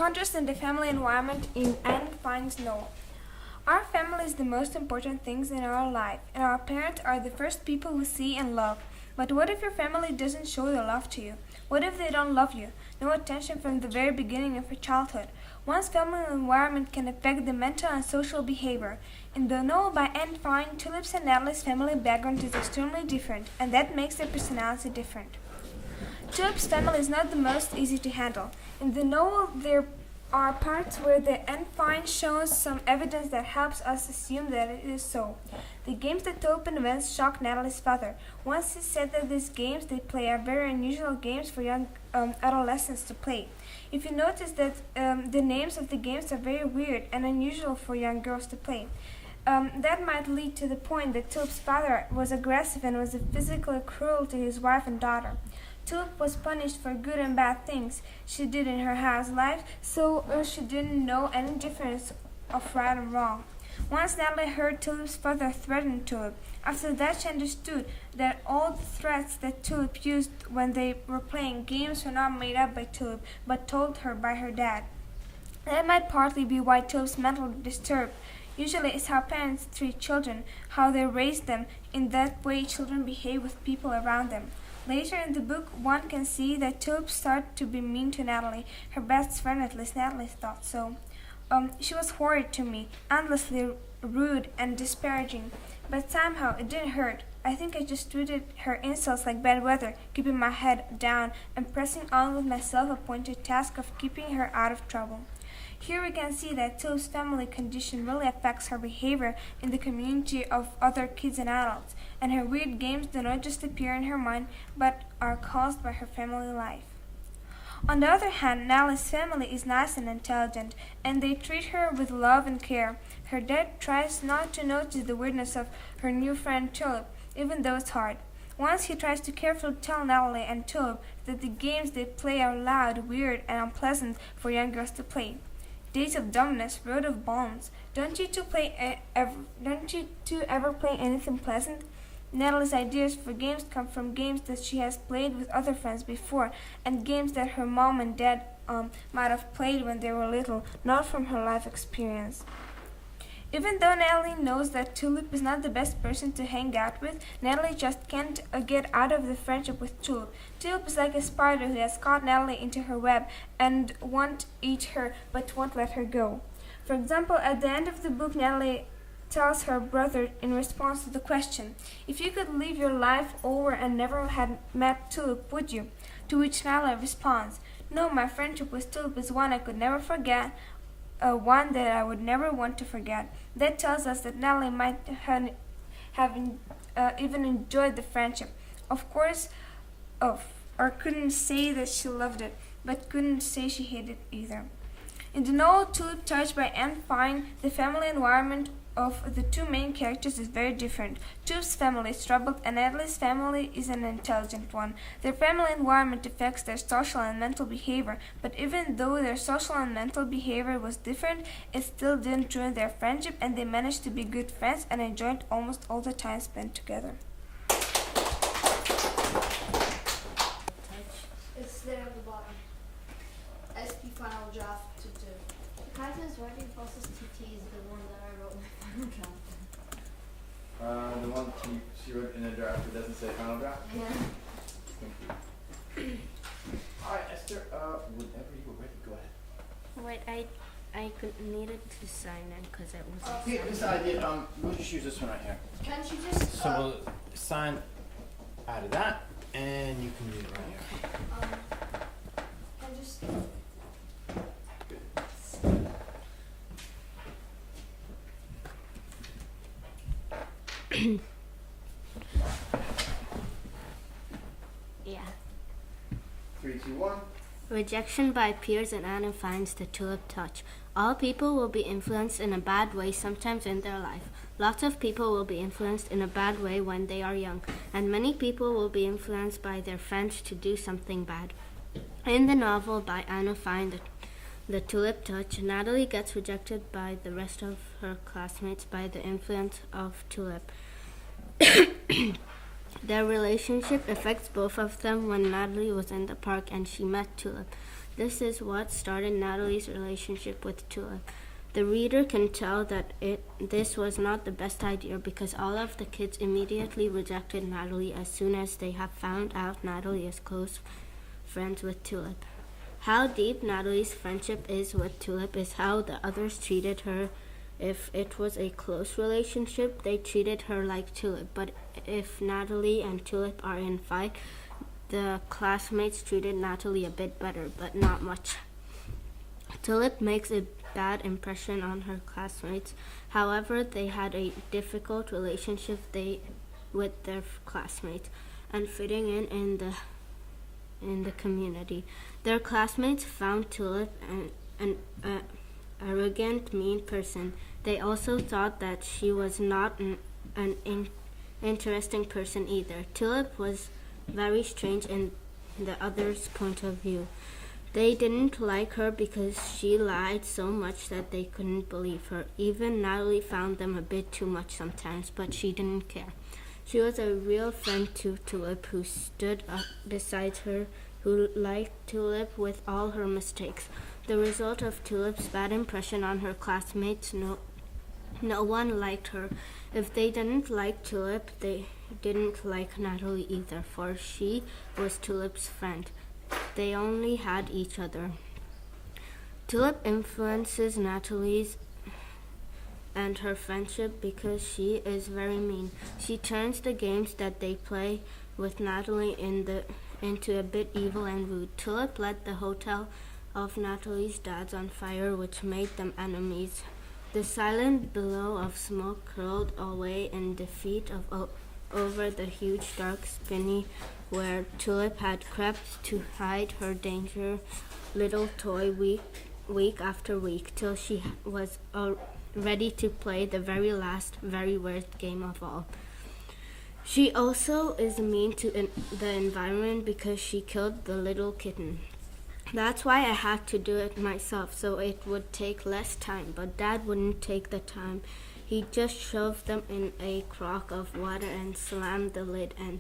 Encounters in the family environment in Anne finds no. Our family is the most important things in our life, and our parents are the first people we see and love. But what if your family doesn't show their love to you? What if they don't love you? No attention from the very beginning of your childhood. One's family environment can affect the mental and social behavior. In the novel by Anne Fine, Tulip's and Natalie's family background is extremely different, and that makes their personality different. Tulip's family is not the most easy to handle. In the novel, there are parts where the Anne Fine shows some evidence that helps us assume that it is so. The games that Tulip invents shock Natalie's father. Once he said that these games they play are very unusual games for young adolescents to play. If you notice that the names of the games are very weird and unusual for young girls to play, that might lead to the point that Tulip's father was aggressive and was physically cruel to his wife and daughter. Tulip was punished for good and bad things she did in her house life, so she didn't know any difference of right and wrong. Once Natalie heard Tulip's father threaten Tulip. After that, she understood that all the threats that Tulip used when they were playing games were not made up by Tulip, but told her by her dad. That might partly be why Tulip's mentally disturbed. Usually it's how parents treat children, how they raise them. In that way, children behave with people around them. Later in the book, one can see that Tulip started to be mean to Natalie, her best friend, at least Natalie thought so. She was horrid to me, endlessly rude and disparaging, but somehow it didn't hurt. I think I just treated her insults like bad weather, keeping my head down and pressing on with my self-appointed task of keeping her out of trouble. Here we can see that Tulip's family condition really affects her behavior in the community of other kids and adults, and her weird games do not just appear in her mind, but are caused by her family life. On the other hand, Natalie's family is nice and intelligent, and they treat her with love and care. Her dad tries not to notice the weirdness of her new friend Tulip, even though it's hard. Once he tries to carefully tell Natalie and Tulip that the games they play are loud, weird, and unpleasant for young girls to play. Days of Dumbness, Road of Bones. Don't you two ever play anything pleasant? Natalie's ideas for games come from games that she has played with other friends before, and games that her mom and dad might have played when they were little, not from her life experience. Even though Natalie knows that Tulip is not the best person to hang out with, Natalie just can't get out of the friendship with Tulip. Tulip is like a spider who has caught Natalie into her web and won't eat her but won't let her go. For example, at the end of the book, Natalie tells her brother in response to the question, "If you could live your life over and never had met Tulip, would you?" To which Natalie responds, "No, my friendship with Tulip is one I could never forget, one that I would never want to forget." That tells us that Natalie might have even enjoyed the friendship. Of course, or couldn't say that she loved it, but couldn't say she hated it either. In the novel Tulip Touch by Anne Fine, the family environment of the two main characters is very different. Tulip's family is troubled and Natalie's family is an intelligent one. Their family environment affects their social and mental behavior, but even though their social and mental behavior was different, it still didn't ruin their friendship, and they managed to be good friends and enjoyed almost all the time spent together. It's there at the bottom. SP final draft to do. The Kaiser's writing process TT is the one that I wrote my final draft. The one she wrote in a draft that doesn't say final draft? Yeah. Thank you. Alright, Esther, whenever you were ready, go ahead. Wait, I needed to sign it because it wasn't Okay, this idea, we'll just use this one right here. Can't you just So we'll sign out of that, and you can read it right here. can just Yeah. 3, 2, 1. Rejection by peers and Anna finds the Tulip Touch. All people will be influenced in a bad way sometimes in their life. Lots of people will be influenced in a bad way when they are young, and many people will be influenced by their friends to do something bad. In the novel by Anna Fine, the Tulip Touch, Natalie gets rejected by the rest of her classmates by the influence of Tulip. Their relationship affects both of them when Natalie was in the park and she met Tulip. This is what started Natalie's relationship with Tulip. The reader can tell that this was not the best idea because all of the kids immediately rejected Natalie as soon as they have found out Natalie is close friends with Tulip. How deep Natalie's friendship is with Tulip is how the others treated her. If it was a close relationship, they treated her like Tulip. But if Natalie and Tulip are in fight, the classmates treated Natalie a bit better, but not much. Tulip makes a bad impression on her classmates. However, they had a difficult relationship with their classmates and fitting in the community. Their classmates found Tulip an arrogant, mean person. They also thought that she was not an interesting person either. Tulip was very strange in the others' point of view. They didn't like her because she lied so much that they couldn't believe her. Even Natalie found them a bit too much sometimes, but she didn't care. She was a real friend to Tulip, who stood up beside her, who liked Tulip with all her mistakes. The result of Tulip's bad impression on her classmates, no one liked her. If they didn't like Tulip, they didn't like Natalie either, for she was Tulip's friend. They only had each other. Tulip influences Natalie's and her friendship because she is very mean. She turns the games that they play with Natalie into a bit evil and rude. Tulip lit the hotel of Natalie's dad's on fire, which made them enemies. The silent billow of smoke curled away in defeat over the huge dark spinney where Tulip had crept to hide her danger little toy week after week till she was ready to play the very last, very worst game of all. She also is mean to the environment because she killed the little kitten. That's why I had to do it myself, so it would take less time, but Dad wouldn't take the time. He just shoved them in a crock of water and slammed the lid, and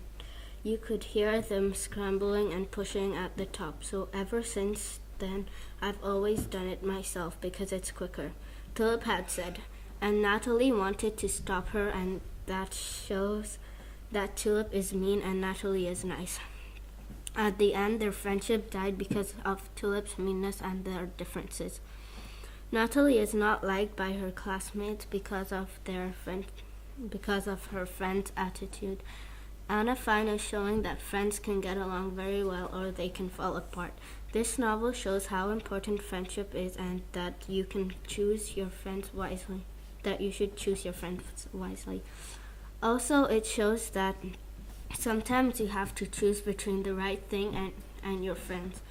you could hear them scrambling and pushing at the top. So ever since then, I've always done it myself because it's quicker, Tulip had said. And Natalie wanted to stop her, and that shows that Tulip is mean and Natalie is nice. At the end, their friendship died because of Tulip's meanness and their differences. Natalie is not liked by her classmates because of her friend's attitude. Anna Fine is showing that friends can get along very well or they can fall apart. This novel shows how important friendship is and that you can choose your friends wisely. That you should choose your friends wisely. Also, it shows that sometimes you have to choose between the right thing and your friends.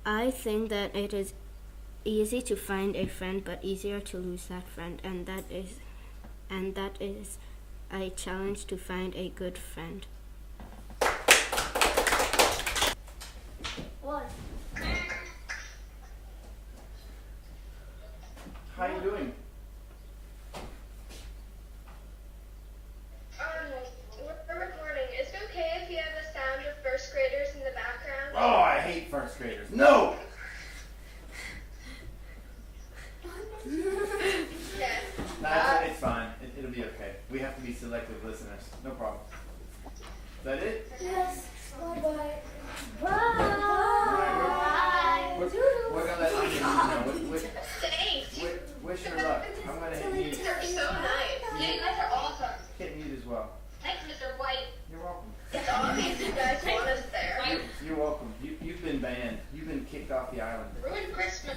I think that it is easy to find a friend, but easier to lose that friend, and that is a challenge to find a good friend. What? How you doing? We're recording. Is it okay if you have the sound of first graders in the background? Oh, I hate first graders. No! Yes. It's fine. It'll be okay. We have to be selective listeners. No problem. Is that it? Yes. Bye-bye. We're gonna let Anya know. Thanks. Wish her luck. I'm gonna hit mute. You're so nice. Yeah, you guys are awesome. Hit mute as well. Thanks, Mr. White. You're welcome. It's obvious you guys want us there. You're welcome. You've been banned. You've been kicked off the island. Ruined Christmas.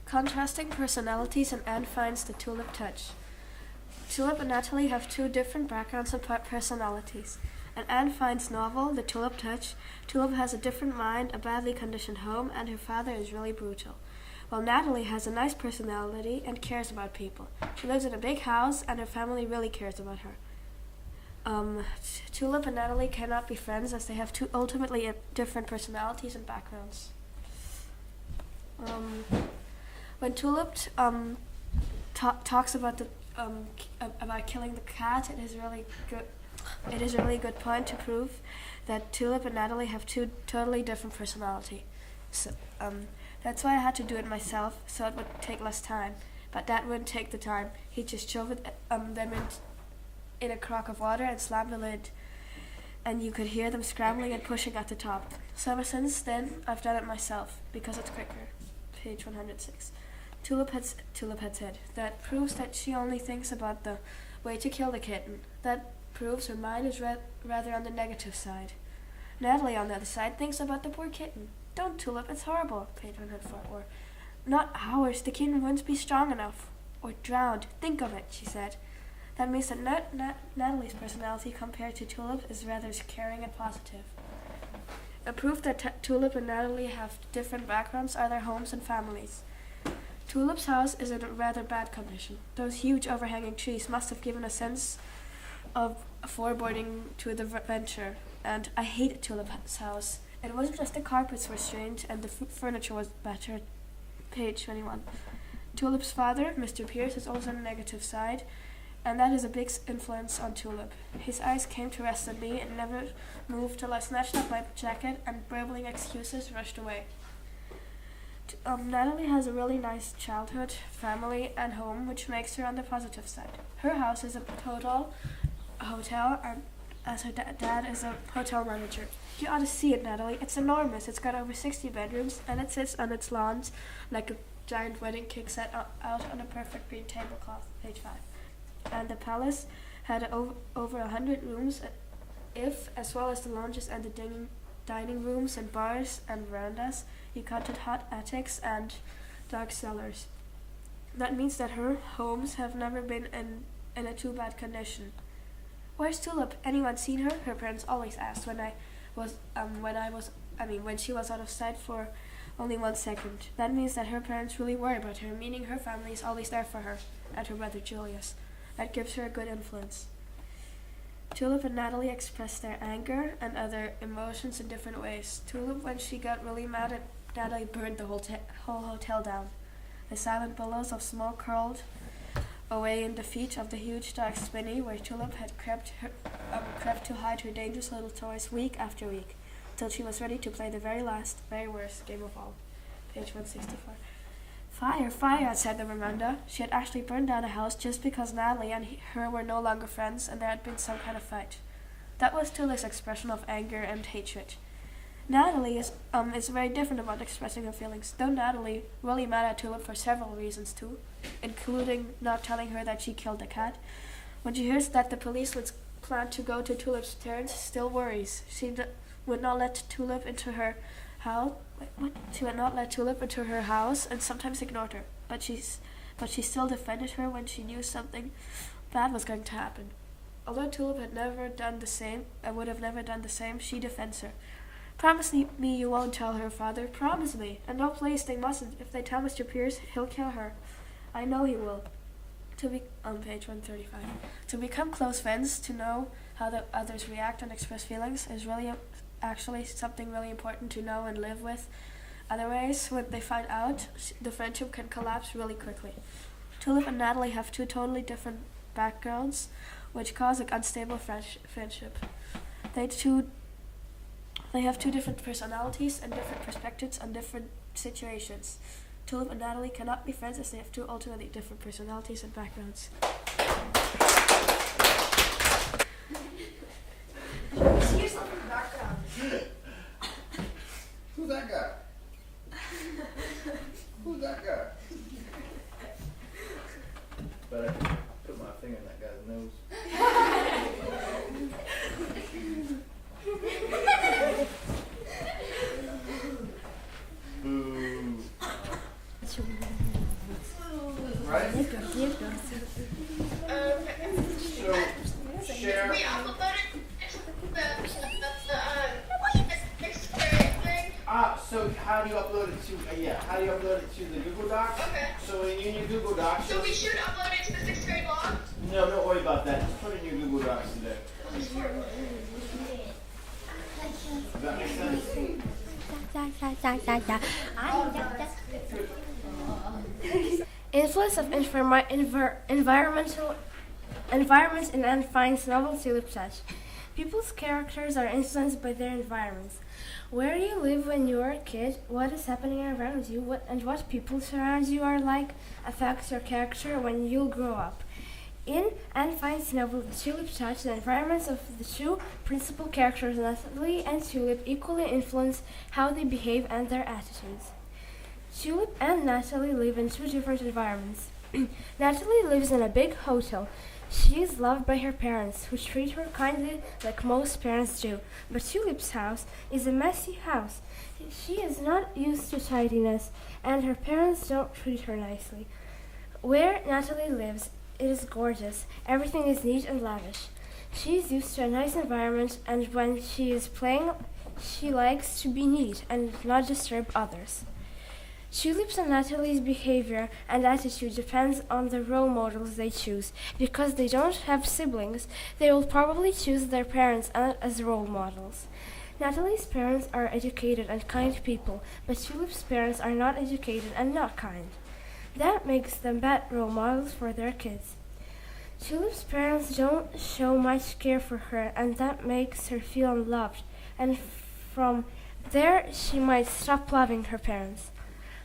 Contrasting personalities, and Anne finds the Tulip touch. Tulip and Natalie have two different backgrounds and personalities. In Anne Fine's novel, The Tulip Touch, Tulip has a different mind, a badly conditioned home, and her father is really brutal. While Natalie has a nice personality and cares about people. She lives in a big house, and her family really cares about her. Tulip and Natalie cannot be friends as they have two ultimately different personalities and backgrounds. When Tulip talks about about killing the cat, it is really good. it is a really good point to prove that Tulip and Natalie have two totally different personality. So, that's why I had to do it myself, so it would take less time. But Dad wouldn't take the time. He just shoved them in a crock of water and slammed the lid. And you could hear them scrambling and pushing at the top. So ever since then, I've done it myself, because it's quicker. Page 106. Tulip had said, that proves that she only thinks about the way to kill the kitten. That proves her mind is rather on the negative side. Natalie, on the other side, thinks about the poor kitten. Don't, Tulip, it's horrible. Page 104. Or, not ours, the kitten wouldn't be strong enough. Or drowned. Think of it, she said. That means that Natalie's personality compared to Tulip is rather caring and positive. A proof that Tulip and Natalie have different backgrounds are their homes and families. Tulip's house is in a rather bad condition. Those huge overhanging trees must have given a sense of foreboding to the venture, and I hated Tulip's house. It wasn't just the carpets were strange and the furniture was battered. Page 21. Tulip's father, Mr. Pierce, is also on the negative side, and that is a big influence on Tulip. His eyes came to rest on me and never moved till I snatched up my jacket and, babbling excuses, rushed away. Natalie has a really nice childhood, family, and home, which makes her on the positive side. Her house is a hotel, and as her dad is a hotel manager. You ought to see it, Natalie. It's enormous. It's got over 60 bedrooms, and it sits on its lawns like a giant wedding cake set out on a perfect green tablecloth. Page 5. And the palace had over 100 rooms, as well as the lounges and the dining rooms and bars and verandas. You counted hot attics and dark cellars. That means that her homes have never been in a too bad condition. Where's Tulip? Anyone seen her? Her parents always asked when she was out of sight for only 1 second. That means that her parents really worry about her, meaning her family is always there for her, and her brother Julius. That gives her a good influence. Tulip and Natalie express their anger and other emotions in different ways. Tulip, when she got really mad at Natalie, burned the whole hotel down. The silent billows of smoke curled away in defeat of the huge dark spinney where Tulip had crept to hide her dangerous little toys week after week, till she was ready to play the very last, very worst game of all. Page 164. Fire, fire, said the Veranda. She had actually burned down a house just because Natalie and her were no longer friends and there had been some kind of fight. That was Tulip's expression of anger and hatred. Natalie is very different about expressing her feelings, though Natalie really mad at Tulip for several reasons too, including not telling her that she killed the cat. When she hears that the police would plan to go to Tulip's parents, still worries. She would not let Tulip into her house. She would not let Tulip into her house and sometimes ignored her. But she still defended her when she knew something bad was going to happen. Although Tulip would have never done the same, she defends her. Promise me you won't tell her, Father. Promise me. And no, please, they mustn't. If they tell Mr. Pierce, he'll kill her. I know he will. On page 135. To become close friends, to know how the others react and express feelings is really actually something really important to know and live with. Otherwise, when they find out, the friendship can collapse really quickly. Tulip and Natalie have two totally different backgrounds, which cause an unstable friendship. They have two different personalities and different perspectives on different situations. Tulip and Natalie cannot be friends as they have two ultimately different personalities and backgrounds. See yourself in the background. Who's that guy? Who's that guy? But I can put my finger in that guy's nose. Boo. Right? So, share. We uploaded the sixth grade thing. So how do you upload it to, how do you upload it to the Google Docs? Okay. So in your Google Docs. So we should upload it to the sixth grade log? No, don't worry about that. Just put it in your Google Docs today. Does that make sense? Influence of environmental environment in Anne Fine's novel Tulip Touch. People's characters are influenced by their environments. Where you live when you are a kid, what is happening around you, and what people surround you are like affects your character when you grow up. In Anne Fine's novel Tulip Touch, the environments of the two principal characters, Natalie and Tulip, equally influence how they behave and their attitudes. Tulip and Natalie live in two different environments. Natalie lives in a big hotel. She is loved by her parents, who treat her kindly like most parents do. But Tulip's house is a messy house. She is not used to tidiness, and her parents don't treat her nicely. Where Natalie lives, it is gorgeous. Everything is neat and lavish. She is used to a nice environment, and when she is playing, she likes to be neat and not disturb others. Tulip's and Natalie's behavior and attitude depends on the role models they choose. Because they don't have siblings, they will probably choose their parents as role models. Natalie's parents are educated and kind people, but Tulip's parents are not educated and not kind. That makes them bad role models for their kids. Tulip's parents don't show much care for her, and that makes her feel unloved, and from there she might stop loving her parents.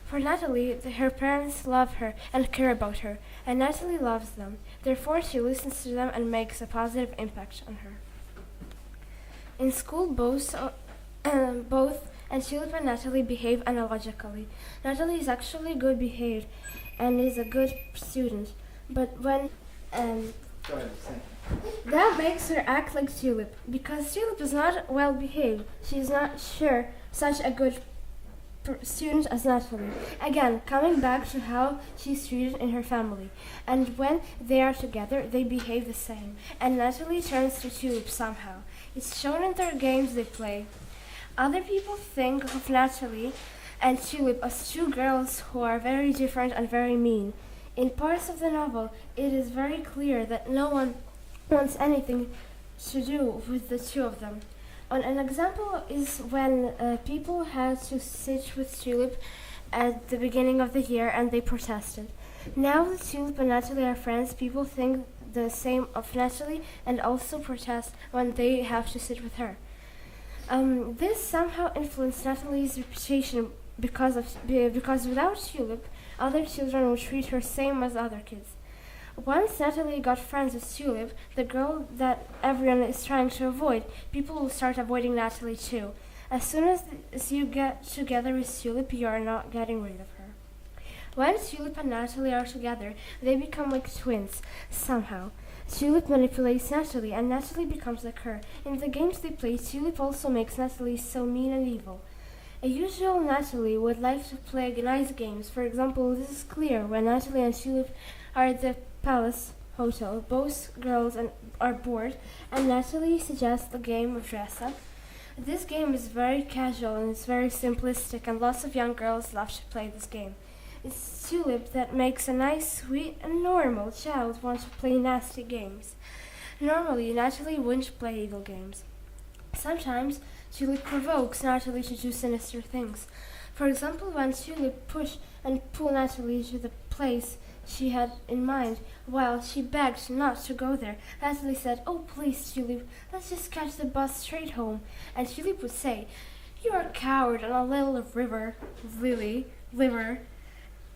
For Natalie, her parents love her and care about her, and Natalie loves them. Therefore, she listens to them and makes a positive impact on her. In school, both and Tulip and Natalie behave analogically. Natalie is actually good behaved and is a good student, but when that makes her act like Tulip. Because Tulip is not well behaved, she is not sure such a good student as Natalie. Again, coming back to how she's treated in her family. And when they are together, they behave the same. And Natalie turns to Tulip somehow. It's shown in their games they play. Other people think of Natalie and Tulip as two girls who are very different and very mean. In parts of the novel, it is very clear that no one wants anything to do with the two of them. An example is when people had to sit with Tulip at the beginning of the year and they protested. Now that Tulip and Natalie are friends, people think the same of Natalie and also protest when they have to sit with her. This somehow influenced Natalie's reputation because without Tulip, other children would treat her same as other kids. Once Natalie got friends with Tulip, the girl that everyone is trying to avoid, people will start avoiding Natalie too. As soon as you get together with Tulip, you are not getting rid of her. When Tulip and Natalie are together, they become like twins, somehow. Tulip manipulates Natalie, and Natalie becomes like her. In the games they play, Tulip also makes Natalie so mean and evil. A usual Natalie would like to play nice games. For example, this is clear when Natalie and Tulip are at the Palace Hotel. Both girls are bored, and Natalie suggests the game of dress up. This game is very casual and it's very simplistic, and lots of young girls love to play this game. It's Tulip that makes a nice, sweet, and normal child want to play nasty games. Normally, Natalie wouldn't play evil games. Sometimes, Tulip provokes Natalie to do sinister things. For example, when Tulip push and pull Natalie to the place she had in mind, while she begged not to go there, Natalie said, "Oh, please, Tulip, let's just catch the bus straight home." And Tulip would say, "You're a coward and a little liver."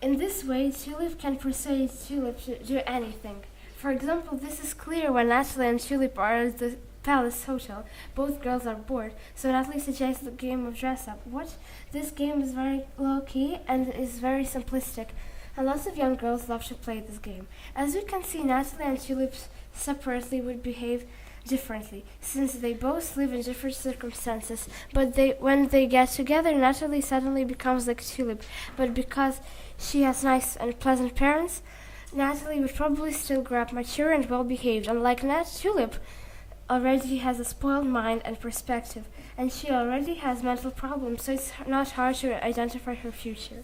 In this way, Tulip can persuade Tulip to do anything. For example, this is clear when Natalie and Tulip are at the Palace Hotel. Both girls are bored, so Natalie suggests the game of dress up. This game is very low-key and is very simplistic, and lots of young girls love to play this game. As we can see, Natalie and Tulip separately would behave differently, since they both live in different circumstances, but when they get together, Natalie suddenly becomes like Tulip, but because she has nice and pleasant parents, Natalie would probably still grow up mature and well-behaved, unlike Tulip already has a spoiled mind and perspective, and she already has mental problems, so it's not hard to identify her future.